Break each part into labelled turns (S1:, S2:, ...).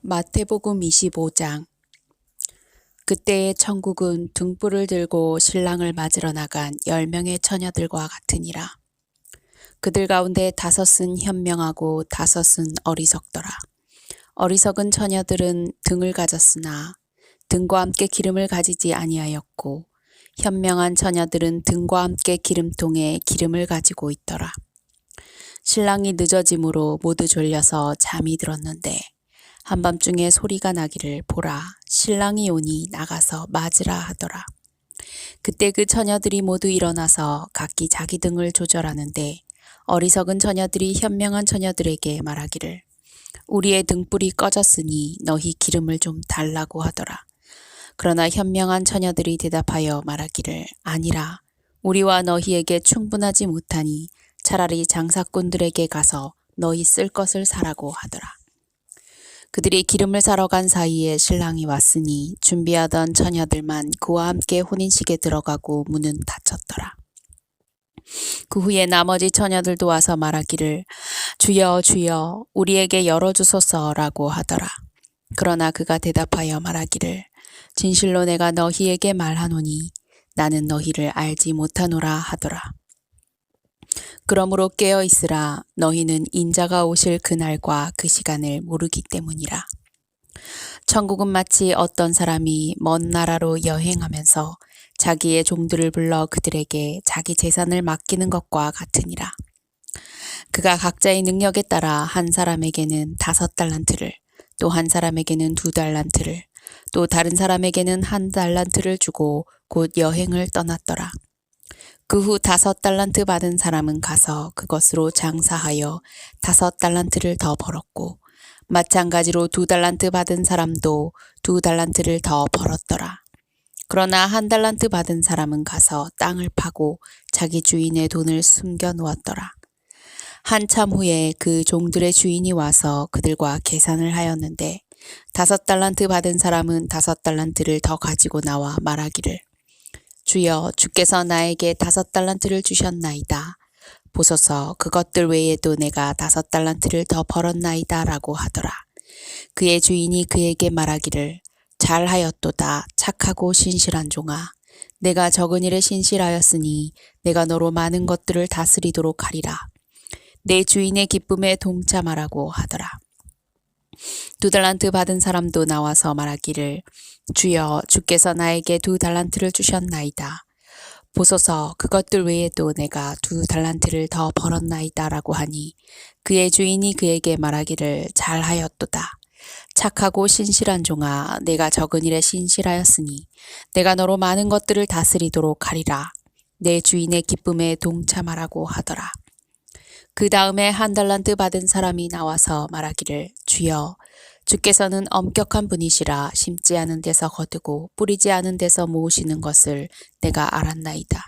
S1: 마태복음 25장. 그때의 천국은 등불을 들고 신랑을 맞으러 나간 10명의 처녀들과 같으니라. 그들 가운데 5은 현명하고 5은 어리석더라. 어리석은 처녀들은 등을 가졌으나 등과 함께 기름을 가지지 아니하였고, 현명한 처녀들은 등과 함께 기름통에 기름을 가지고 있더라. 신랑이 늦어짐으로 모두 졸려서 잠이 들었는데 한밤중에 소리가 나기를 보라, 신랑이 오니 나가서 맞으라 하더라. 그때 그 처녀들이 모두 일어나서 각기 자기 등을 조절하는데, 어리석은 처녀들이 현명한 처녀들에게 말하기를, 우리의 등불이 꺼졌으니 너희 기름을 좀 달라고 하더라. 그러나 현명한 처녀들이 대답하여 말하기를, 아니라 우리와 너희에게 충분하지 못하니 차라리 장사꾼들에게 가서 너희 쓸 것을 사라고 하더라. 그들이 기름을 사러 간 사이에 신랑이 왔으니 준비하던 처녀들만 그와 함께 혼인식에 들어가고 문은 닫혔더라. 그 후에 나머지 처녀들도 와서 말하기를, 주여 주여 우리에게 열어주소서라고 하더라. 그러나 그가 대답하여 말하기를, 진실로 내가 너희에게 말하노니 나는 너희를 알지 못하노라 하더라. 그러므로 깨어 있으라. 너희는 인자가 오실 그날과 그 시간을 모르기 때문이라. 천국은 마치 어떤 사람이 먼 나라로 여행하면서 자기의 종들을 불러 그들에게 자기 재산을 맡기는 것과 같으니라. 그가 각자의 능력에 따라 한 사람에게는 5달란트를, 또 한 사람에게는 2달란트를, 또 다른 사람에게는 1달란트를 주고 곧 여행을 떠났더라. 그 후 5달란트 받은 사람은 가서 그것으로 장사하여 5달란트를 더 벌었고, 마찬가지로 2달란트 받은 사람도 2달란트를 더 벌었더라. 그러나 1달란트 받은 사람은 가서 땅을 파고 자기 주인의 돈을 숨겨 놓았더라. 한참 후에 그 종들의 주인이 와서 그들과 계산을 하였는데, 5달란트 받은 사람은 5달란트를 더 가지고 나와 말하기를, 주여, 주께서 나에게 5달란트를 주셨나이다. 보소서, 그것들 외에도 내가 5달란트를 더 벌었나이다 라고 하더라. 그의 주인이 그에게 말하기를, 잘하였도다. 착하고 신실한 종아. 내가 적은 일에 신실하였으니 내가 너로 많은 것들을 다스리도록 하리라. 내 주인의 기쁨에 동참하라고 하더라. 2달란트 받은 사람도 나와서 말하기를, 주여, 주께서 나에게 2달란트를 주셨나이다. 보소서, 그것들 외에도 내가 2달란트를 더 벌었나이다 라고 하니, 그의 주인이 그에게 말하기를, 잘하였도다. 착하고 신실한 종아, 내가 적은 일에 신실하였으니 내가 너로 많은 것들을 다스리도록 하리라. 내 주인의 기쁨에 동참하라고 하더라. 그 다음에 1달란트 받은 사람이 나와서 말하기를, 주여, 주께서는 엄격한 분이시라. 심지 않은 데서 거두고 뿌리지 않은 데서 모으시는 것을 내가 알았나이다.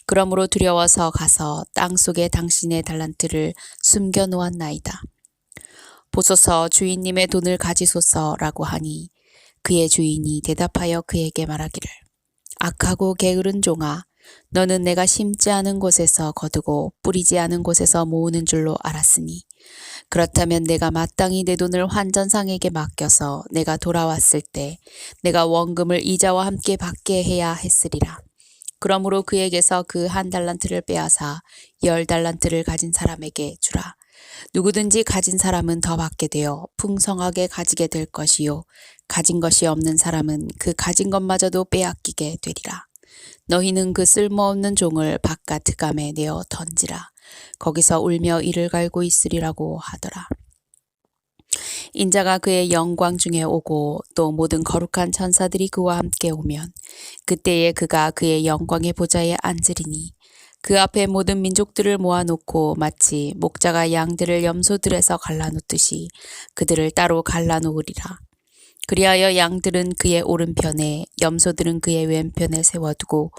S1: 그러므로 두려워서 가서 땅속에 당신의 달란트를 숨겨 놓았나이다. 보소서, 주인님의 돈을 가지소서라고 하니, 그의 주인이 대답하여 그에게 말하기를, 악하고 게으른 종아, 너는 내가 심지 않은 곳에서 거두고 뿌리지 않은 곳에서 모으는 줄로 알았으니, 그렇다면 내가 마땅히 내 돈을 환전상에게 맡겨서 내가 돌아왔을 때 내가 원금을 이자와 함께 받게 해야 했으리라. 그러므로 그에게서 그 1달란트를 빼앗아 10달란트를 가진 사람에게 주라. 누구든지 가진 사람은 더 받게 되어 풍성하게 가지게 될 것이요, 가진 것이 없는 사람은 그 가진 것마저도 빼앗기게 되리라. 너희는 그 쓸모없는 종을 바깥 흑암에 내어 던지라. 거기서 울며 이를 갈고 있으리라고 하더라. 인자가 그의 영광 중에 오고 또 모든 거룩한 천사들이 그와 함께 오면, 그때에 그가 그의 영광의 보좌에 앉으리니, 그 앞에 모든 민족들을 모아놓고 마치 목자가 양들을 염소들에서 갈라놓듯이 그들을 따로 갈라놓으리라. 그리하여 양들은 그의 오른편에, 염소들은 그의 왼편에 세워두고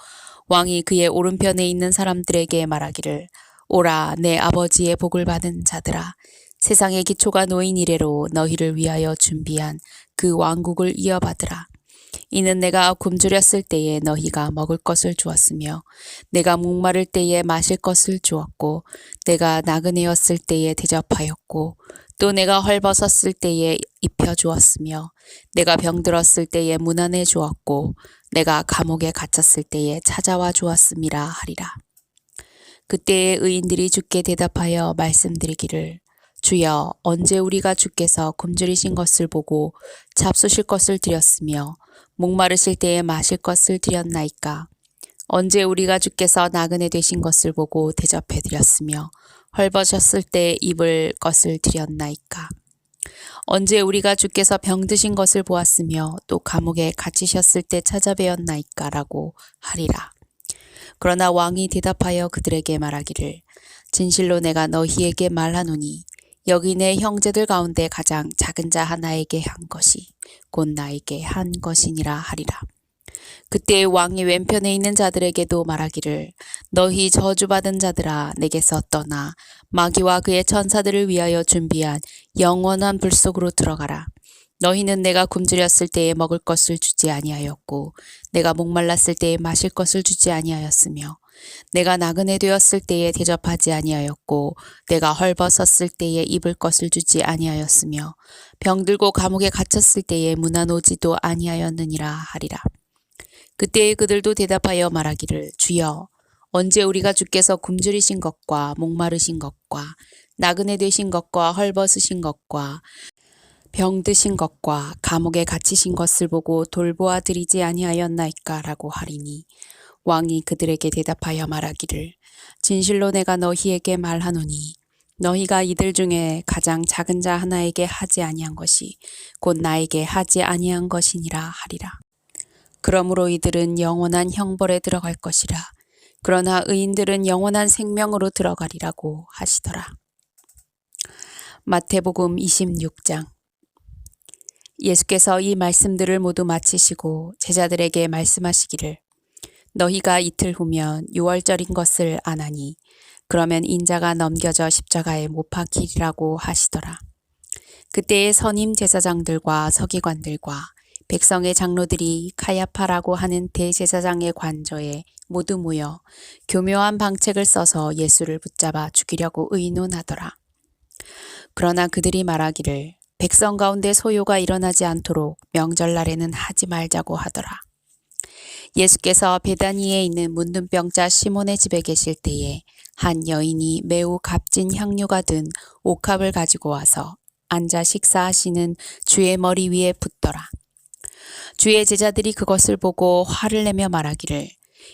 S1: 왕이 그의 오른편에 있는 사람들에게 말하기를, 오라, 내 아버지의 복을 받은 자들아, 세상의 기초가 놓인 이래로 너희를 위하여 준비한 그 왕국을 이어받으라. 이는 내가 굶주렸을 때에 너희가 먹을 것을 주었으며, 내가 목마를 때에 마실 것을 주었고, 내가 나그네였을 때에 대접하였고, 또 내가 헐벗었을 때에 입혀 주었으며 내가 병들었을 때에 문안해 주었고 내가 감옥에 갇혔을 때에 찾아와 주었음이라 하리라. 그때에 의인들이 주께 대답하여 말씀드리기를 주여 언제 우리가 주께서 굶주리신 것을 보고 잡수실 것을 드렸으며 목마르실 때에 마실 것을 드렸나이까. 언제 우리가 주께서 나그네 되신 것을 보고 대접해 드렸으며 헐벗으셨을 때 입을 것을 드렸나이까. 언제 우리가 주께서 병드신 것을 보았으며 또 감옥에 갇히셨을 때 찾아뵈었나이까라고 하리라. 그러나 왕이 대답하여 그들에게 말하기를 진실로 내가 너희에게 말하노니 여기 내 형제들 가운데 가장 작은 자 하나에게 한 것이 곧 나에게 한 것이니라 하리라. 그때 왕이 왼편에 있는 자들에게도 말하기를 너희 저주받은 자들아 내게서 떠나 마귀와 그의 천사들을 위하여 준비한 영원한 불 속으로 들어가라. 너희는 내가 굶주렸을 때에 먹을 것을 주지 아니하였고 내가 목말랐을 때에 마실 것을 주지 아니하였으며 내가 나그네 되었을 때에 대접하지 아니하였고 내가 헐벗었을 때에 입을 것을 주지 아니하였으며 병들고 감옥에 갇혔을 때에 문안 오지도 아니하였느니라 하리라. 그때에 그들도 대답하여 말하기를 주여 언제 우리가 주께서 굶주리신 것과 목마르신 것과 나그네 되신 것과 헐벗으신 것과 병드신 것과 감옥에 갇히신 것을 보고 돌보아 드리지 아니하였나이까라고 하리니 왕이 그들에게 대답하여 말하기를 진실로 내가 너희에게 말하노니 너희가 이들 중에 가장 작은 자 하나에게 하지 아니한 것이 곧 나에게 하지 아니한 것이니라 하리라. 그러므로 이들은 영원한 형벌에 들어갈 것이라. 그러나 의인들은 영원한 생명으로 들어가리라고 하시더라. 마태복음 26장. 예수께서 이 말씀들을 모두 마치시고 제자들에게 말씀하시기를 너희가 이틀 후면 유월절인 것을 아나니 그러면 인자가 넘겨져 십자가에 못 박히리라고 하시더라. 그때의 선임 제사장들과 서기관들과 백성의 장로들이 카야파라고 하는 대제사장의 관저에 모두 모여 교묘한 방책을 써서 예수를 붙잡아 죽이려고 의논하더라. 그러나 그들이 말하기를 백성 가운데 소요가 일어나지 않도록 명절날에는 하지 말자고 하더라. 예수께서 베다니에 있는 문둥병자 시몬의 집에 계실 때에 한 여인이 매우 값진 향료가 든 옥합을 가지고 와서 앉아 식사하시는 주의 머리 위에 붓더라. 주의 제자들이 그것을 보고 화를 내며 말하기를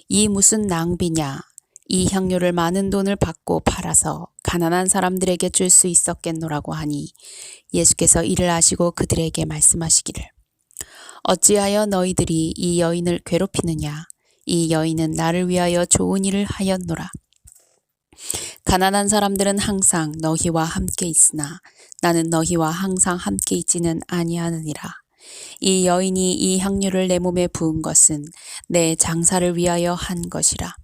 S1: 이 무슨 낭비냐. 이 향료를 많은 돈을 받고 팔아서 가난한 사람들에게 줄 수 있었겠노라고 하니 예수께서 이를 아시고 그들에게 말씀하시기를 어찌하여 너희들이 이 여인을 괴롭히느냐. 이 여인은 나를 위하여 좋은 일을 하였노라. 가난한 사람들은 항상 너희와 함께 있으나 나는 너희와 항상 함께 있지는 아니하느니라. 이 여인이 이 향료를 내 몸에 부은 것은 내 장사를 위하여 한 것이라.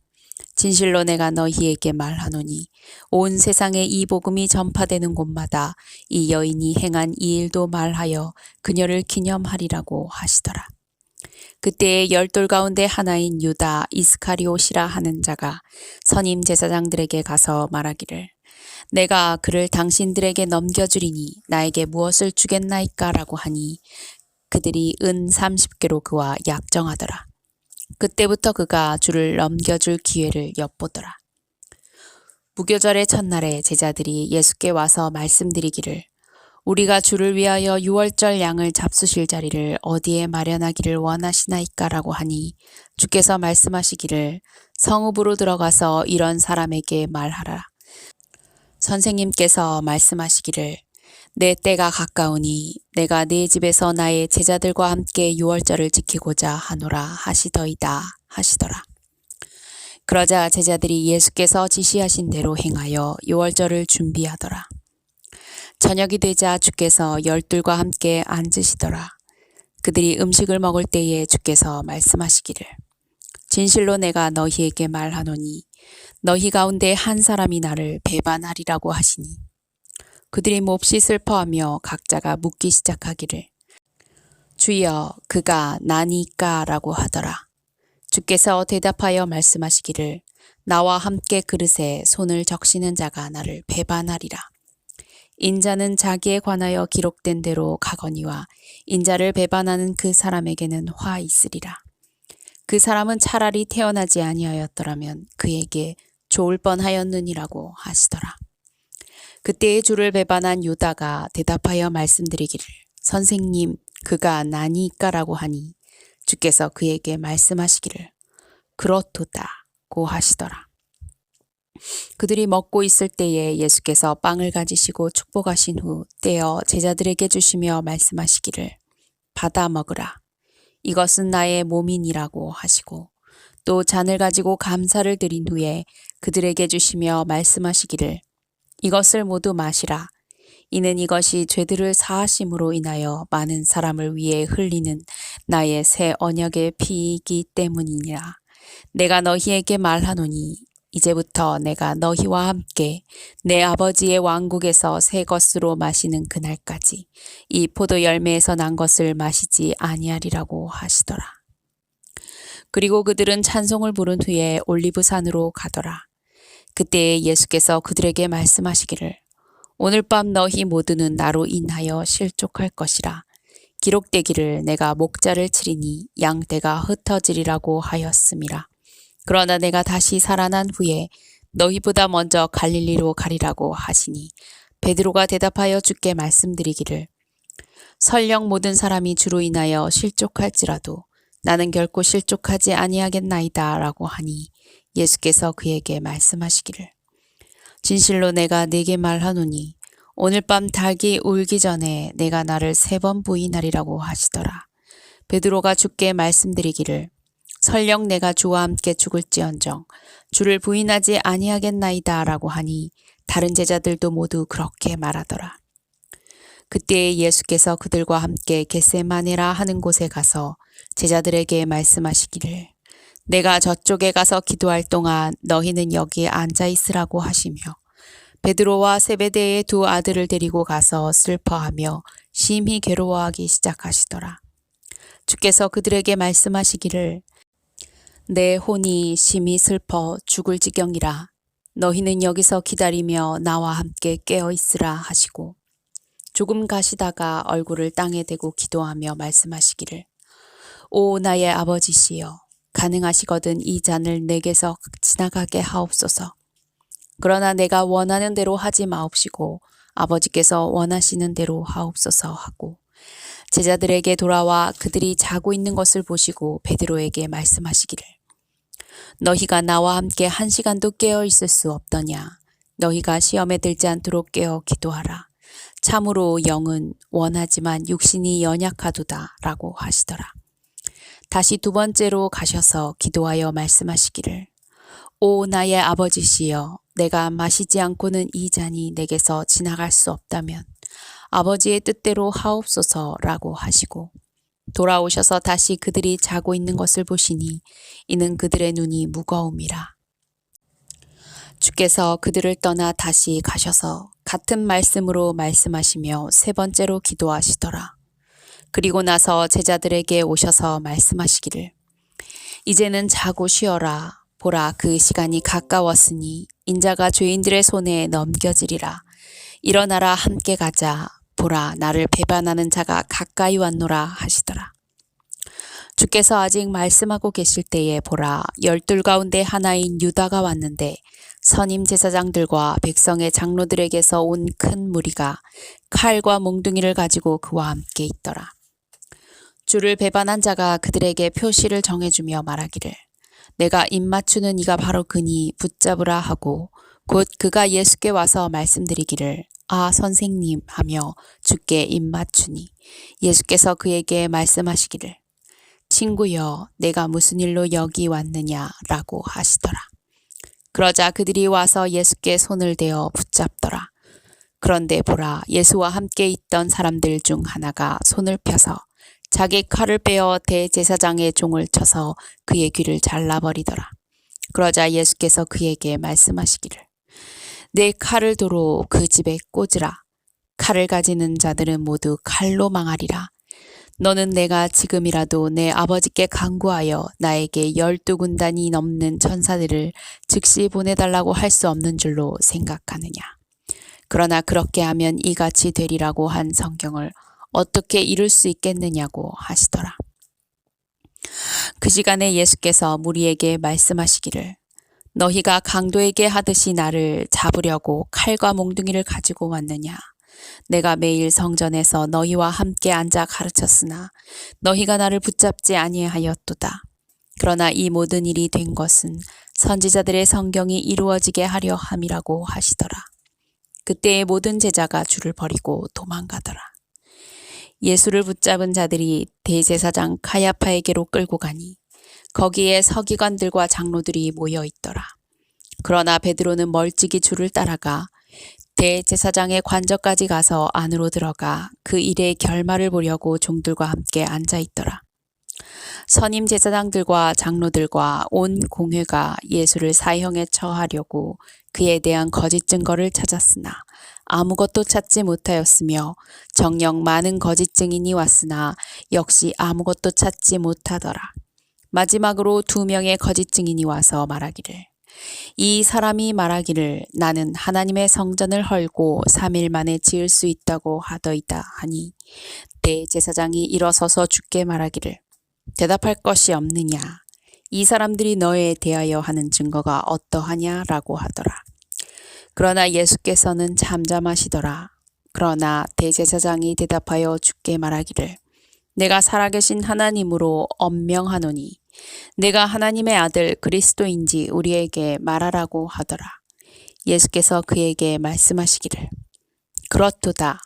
S1: 진실로 내가 너희에게 말하노니 온 세상에 이 복음이 전파되는 곳마다 이 여인이 행한 이 일도 말하여 그녀를 기념하리라고 하시더라. 그때에 열둘 가운데 하나인 유다 이스카리옷이라 하는 자가 선임 제사장들에게 가서 말하기를 내가 그를 당신들에게 넘겨주리니 나에게 무엇을 주겠나이까라고 하니 그들이 은 30개로 그와 약정하더라. 그때부터 그가 주를 넘겨줄 기회를 엿보더라. 무교절의 첫날에 제자들이 예수께 와서 말씀드리기를 우리가 주를 위하여 유월절 양을 잡수실 자리를 어디에 마련하기를 원하시나이까라고 하니 주께서 말씀하시기를 성읍으로 들어가서 이런 사람에게 말하라. 선생님께서 말씀하시기를 내 때가 가까우니 내가 네 집에서 나의 제자들과 함께 유월절을 지키고자 하노라 하시더이다 하시더라. 그러자 제자들이 예수께서 지시하신 대로 행하여 유월절을 준비하더라. 저녁이 되자 주께서 열둘과 함께 앉으시더라. 그들이 음식을 먹을 때에 주께서 말씀하시기를 진실로 내가 너희에게 말하노니 너희 가운데 한 사람이 나를 배반하리라고 하시니 그들이 몹시 슬퍼하며 각자가 묻기 시작하기를 주여 그가 나니까라고 하더라. 주께서 대답하여 말씀하시기를 나와 함께 그릇에 손을 적시는 자가 나를 배반하리라. 인자는 자기에 관하여 기록된 대로 가거니와 인자를 배반하는 그 사람에게는 화 있으리라. 그 사람은 차라리 태어나지 아니하였더라면 그에게 좋을 뻔하였느니라고 하시더라. 그때에 주를 배반한 유다가 대답하여 말씀드리기를 선생님 그가 나니까라고 하니 주께서 그에게 말씀하시기를 그렇도다고 하시더라. 그들이 먹고 있을 때에 예수께서 빵을 가지시고 축복하신 후 떼어 제자들에게 주시며 말씀하시기를 받아 먹으라. 이것은 나의 몸이니라고 하시고 또 잔을 가지고 감사를 드린 후에 그들에게 주시며 말씀하시기를 이것을 모두 마시라. 이는 이것이 죄들을 사하심으로 인하여 많은 사람을 위해 흘리는 나의 새 언약의 피이기 때문이니라. 내가 너희에게 말하노니 이제부터 내가 너희와 함께 내 아버지의 왕국에서 새 것으로 마시는 그날까지 이 포도 열매에서 난 것을 마시지 아니하리라고 하시더라. 그리고 그들은 찬송을 부른 후에 올리브산으로 가더라. 그때에 예수께서 그들에게 말씀하시기를 오늘 밤 너희 모두는 나로 인하여 실족할 것이라. 기록되기를 내가 목자를 치리니 양떼가 흩어지리라고 하였음이라. 그러나 내가 다시 살아난 후에 너희보다 먼저 갈릴리로 가리라고 하시니 베드로가 대답하여 주께 말씀드리기를 설령 모든 사람이 주로 인하여 실족할지라도 나는 결코 실족하지 아니하겠나이다 라고 하니 예수께서 그에게 말씀하시기를 진실로 내가 네게 말하노니 오늘 밤 닭이 울기 전에 내가 나를 3번 부인하리라고 하시더라. 베드로가 주께 말씀드리기를 설령 내가 주와 함께 죽을지언정 주를 부인하지 아니하겠나이다 라고 하니 다른 제자들도 모두 그렇게 말하더라. 그때에 예수께서 그들과 함께 겟세마네라 하는 곳에 가서 제자들에게 말씀하시기를 내가 저쪽에 가서 기도할 동안 너희는 여기에 앉아 있으라고 하시며 베드로와 세베대의 2 아들을 데리고 가서 슬퍼하며 심히 괴로워하기 시작하시더라. 주께서 그들에게 말씀하시기를 내 혼이 심히 슬퍼 죽을 지경이라 너희는 여기서 기다리며 나와 함께 깨어 있으라 하시고 조금 가시다가 얼굴을 땅에 대고 기도하며 말씀하시기를 오 나의 아버지시여 가능하시거든 이 잔을 내게서 지나가게 하옵소서. 그러나 내가 원하는 대로 하지 마옵시고 아버지께서 원하시는 대로 하옵소서 하고 제자들에게 돌아와 그들이 자고 있는 것을 보시고 베드로에게 말씀하시기를 너희가 나와 함께 1시간도 깨어 있을 수 없더냐. 너희가 시험에 들지 않도록 깨어 기도하라. 참으로 영은 원하지만 육신이 연약하도다 라고 하시더라. 다시 2번째로 가셔서 기도하여 말씀하시기를 오 나의 아버지시여 내가 마시지 않고는 이 잔이 내게서 지나갈 수 없다면 아버지의 뜻대로 하옵소서라고 하시고 돌아오셔서 다시 그들이 자고 있는 것을 보시니 이는 그들의 눈이 무거움이라. 주께서 그들을 떠나 다시 가셔서 같은 말씀으로 말씀하시며 3번째로 기도하시더라. 그리고 나서 제자들에게 오셔서 말씀하시기를 이제는 자고 쉬어라. 보라 그 시간이 가까웠으니 인자가 죄인들의 손에 넘겨지리라. 일어나라 함께 가자. 보라 나를 배반하는 자가 가까이 왔노라 하시더라. 주께서 아직 말씀하고 계실 때에 보라 12 가운데 하나인 유다가 왔는데 선임 제사장들과 백성의 장로들에게서 온 큰 무리가 칼과 몽둥이를 가지고 그와 함께 있더라. 주를 배반한 자가 그들에게 표시를 정해주며 말하기를 내가 입맞추는 이가 바로 그니 붙잡으라 하고 곧 그가 예수께 와서 말씀드리기를 아 선생님 하며 주께 입맞추니 예수께서 그에게 말씀하시기를 친구여 내가 무슨 일로 여기 왔느냐라고 하시더라. 그러자 그들이 와서 예수께 손을 대어 붙잡더라. 그런데 보라 예수와 함께 있던 사람들 중 하나가 손을 펴서 자기 칼을 빼어 대제사장의 종을 쳐서 그의 귀를 잘라버리더라. 그러자 예수께서 그에게 말씀하시기를 내 칼을 도로 그 집에 꽂으라. 칼을 가지는 자들은 모두 칼로 망하리라. 너는 내가 지금이라도 내 아버지께 간구하여 나에게 12군단이 넘는 천사들을 즉시 보내달라고 할 수 없는 줄로 생각하느냐. 그러나 그렇게 하면 이같이 되리라고 한 성경을 어떻게 이룰 수 있겠느냐고 하시더라. 그 시간에 예수께서 무리에게 말씀하시기를 너희가 강도에게 하듯이 나를 잡으려고 칼과 몽둥이를 가지고 왔느냐. 내가 매일 성전에서 너희와 함께 앉아 가르쳤으나 너희가 나를 붙잡지 아니하였도다. 그러나 이 모든 일이 된 것은 선지자들의 성경이 이루어지게 하려 함이라고 하시더라. 그때의 모든 제자가 줄을 버리고 도망가더라. 예수를 붙잡은 자들이 대제사장 가야파에게로 끌고 가니 거기에 서기관들과 장로들이 모여 있더라. 그러나 베드로는 멀찍이 줄을 따라가 대제사장의 관저까지 가서 안으로 들어가 그 일의 결말을 보려고 종들과 함께 앉아 있더라. 선임 제사장들과 장로들과 온 공회가 예수를 사형에 처하려고 그에 대한 거짓 증거를 찾았으나 아무것도 찾지 못하였으며 정녕 많은 거짓 증인이 왔으나 역시 아무것도 찾지 못하더라. 마지막으로 2명의 거짓 증인이 와서 말하기를 이 사람이 말하기를 나는 하나님의 성전을 헐고 3일 만에 지을 수 있다고 하더이다 하니 대제사장이 일어서서 주께 말하기를 대답할 것이 없느냐. 이 사람들이 너에 대하여 하는 증거가 어떠하냐라고 하더라. 그러나 예수께서는 잠잠하시더라. 그러나 대제사장이 대답하여 주께 말하기를 내가 살아계신 하나님으로 엄명하노니 내가 하나님의 아들 그리스도인지 우리에게 말하라고 하더라. 예수께서 그에게 말씀하시기를 그렇도다.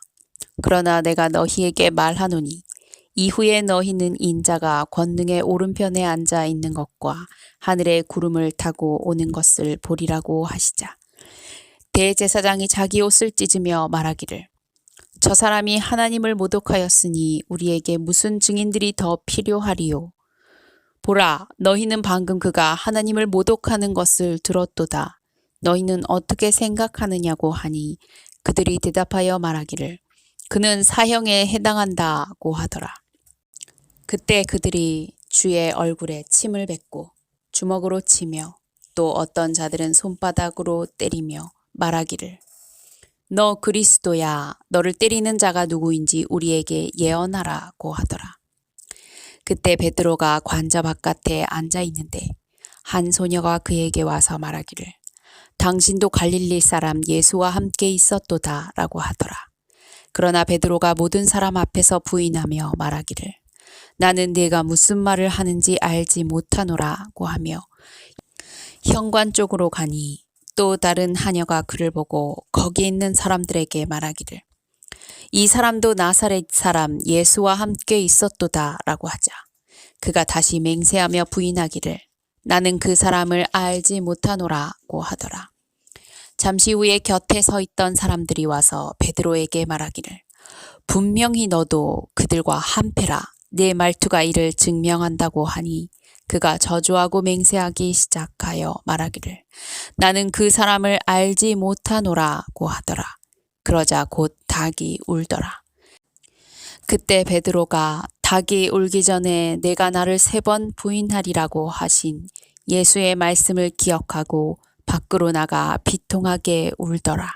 S1: 그러나 내가 너희에게 말하노니 이후에 너희는 인자가 권능의 오른편에 앉아 있는 것과 하늘의 구름을 타고 오는 것을 보리라고 하시자. 대제사장이 자기 옷을 찢으며 말하기를 저 사람이 하나님을 모독하였으니 우리에게 무슨 증인들이 더 필요하리요. 보라, 너희는 방금 그가 하나님을 모독하는 것을 들었도다. 너희는 어떻게 생각하느냐고 하니 그들이 대답하여 말하기를 그는 사형에 해당한다고 하더라. 그때 그들이 주의 얼굴에 침을 뱉고 주먹으로 치며 또 어떤 자들은 손바닥으로 때리며 말하기를 너 그리스도야. 너를 때리는 자가 누구인지 우리에게 예언하라고 하더라. 그때 베드로가 관저 바깥에 앉아 있는데 한 소녀가 그에게 와서 말하기를 당신도 갈릴리 사람 예수와 함께 있었도다 라고 하더라. 그러나 베드로가 모든 사람 앞에서 부인하며 말하기를 나는 네가 무슨 말을 하는지 알지 못하노라고 하며 현관 쪽으로 가니 또 다른 하녀가 그를 보고 거기 있는 사람들에게 말하기를 이 사람도 나사렛 사람 예수와 함께 있었도다 라고 하자. 그가 다시 맹세하며 부인하기를 나는 그 사람을 알지 못하노라고 하더라. 잠시 후에 곁에 서 있던 사람들이 와서 베드로에게 말하기를 분명히 너도 그들과 한패라. 네 말투가 이를 증명한다고 하니 그가 저주하고 맹세하기 시작하여 말하기를 나는 그 사람을 알지 못하노라고 하더라. 그러자 곧 닭이 울더라. 그때 베드로가 닭이 울기 전에 내가 나를 3번 부인하리라고 하신 예수의 말씀을 기억하고 밖으로 나가 비통하게 울더라.